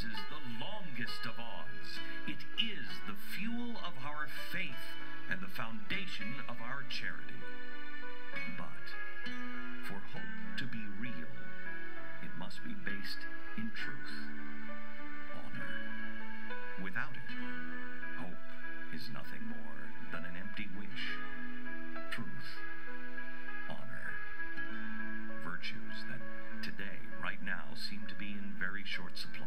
faces the longest of odds. It is the fuel of our faith and the foundation of our charity. But for hope to be real, it must be based in truth, honor. Without it, hope is nothing more than an empty wish. Truth, honor, virtues that today, right now, seem to be in very short supply.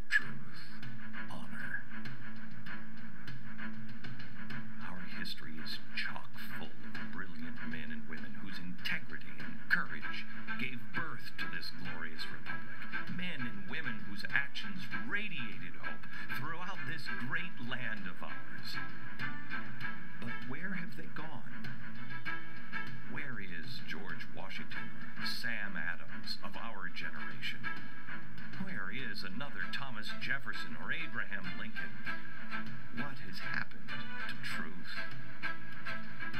Truth, honor. Our history is chock full of brilliant men and women whose integrity and courage gave birth to this glorious republic. Men and women whose actions radiated hope throughout this great land of ours. But where have they gone? Where is George Washington or Sam Adams of our generation? Where is another Thomas Jefferson or Abraham Lincoln? What has happened to truth,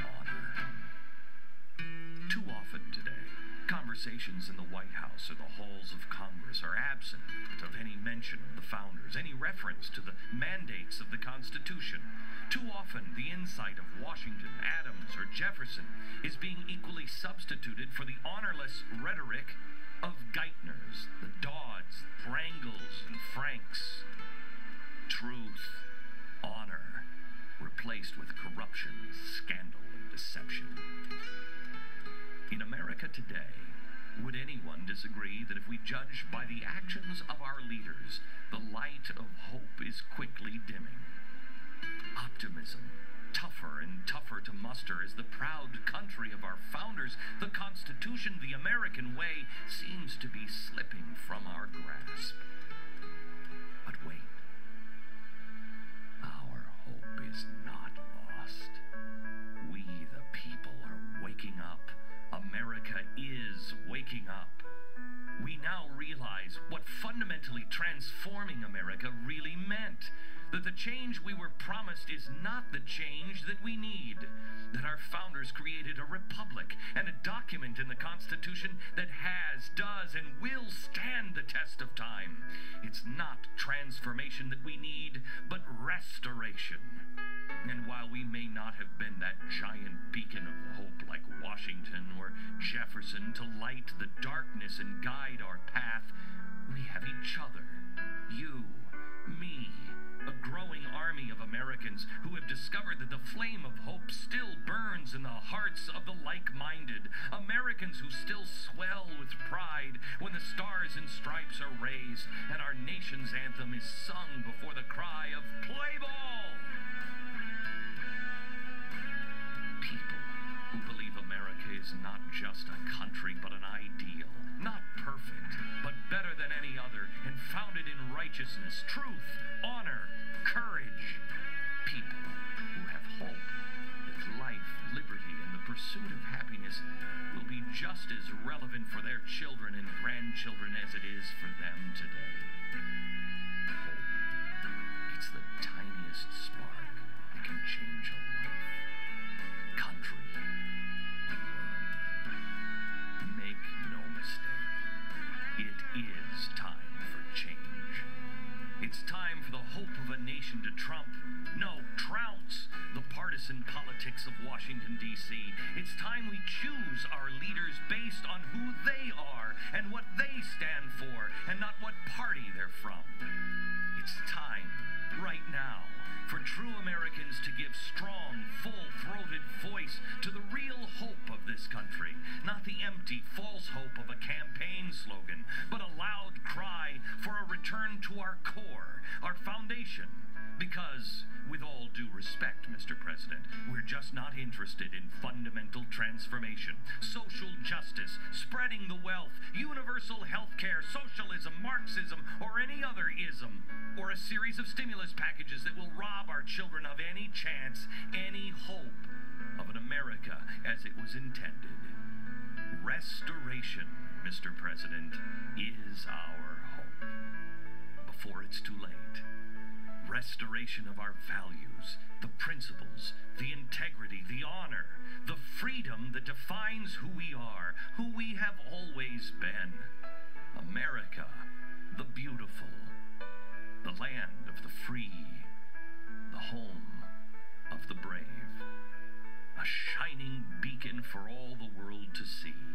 honor? Too often today, conversations in the White House or the halls of Congress are absent of any mention of the founders, any reference to the mandates of the Constitution. Too often, the insight of Washington, Adams, or Jefferson is being equally substituted for the honorless rhetoric of Geithners, the Dodds, Wrangels, and Franks. Truth, honor, replaced with corruption, scandal, and deception. In America today, would anyone disagree that if we judge by the actions of our leaders, the light of hope is quickly dimming? Optimism, tougher and tougher to muster as the proud country of our founders, the Constitution, the American way, seems to be slipping from our grasp. But wait, our hope is not lost. We, the people, are waking up. America is waking up. We now realize what fundamentally transforming America really meant. That the change we were promised is not the change that we need. That our founders created a republic and a document in the Constitution that has, does, and will stand the test of time. It's not transformation that we need, but restoration. And while we may not have been that giant beacon of hope like Washington or Jefferson to light the darkness and guide our path, we have each other, you, me, a growing army of Americans who have discovered that the flame of hope still burns in the hearts of the like-minded. Americans who still swell with pride when the stars and stripes are raised and our nation's anthem is sung before the cry of "Play ball!" People who believe America is not just a country but an ideal, not perfect, but better than any other, and founded in righteousness, truth, honor, courage. People who have hope that life, liberty, and the pursuit of happiness will be just as relevant for their children and grandchildren as it is for them today. Hope. It's the tiniest spark that can change a life, country, a world. Make no mistake. It is time for change. It's time for the hope of a nation to trump, no, trounce, the partisan politics of Washington, D.C. It's time we choose our leaders based on who they are and what they stand for, and not what party they're from. It's time, right now, for true Americans to give strong, full-throated voice to the real hope of this country, not the empty, false hope of a campaign slogan, but a loud cry for a return to our core, our foundation. Because, with all due respect, Mr. President, we're just not interested in fundamental transformation, social justice, spreading the wealth, universal health care, socialism, Marxism, or any other ism, or a series of stimulus packages that will rob our children of any chance, any hope of an America as it was intended. Restoration, Mr. President, is our hope. Before it's too late. Restoration of our values, the principles, the integrity, the honor, the freedom that defines who we are, who we have always been. America, the beauty. beautiful, the land of the free, the home of the brave, a shining beacon for all the world to see.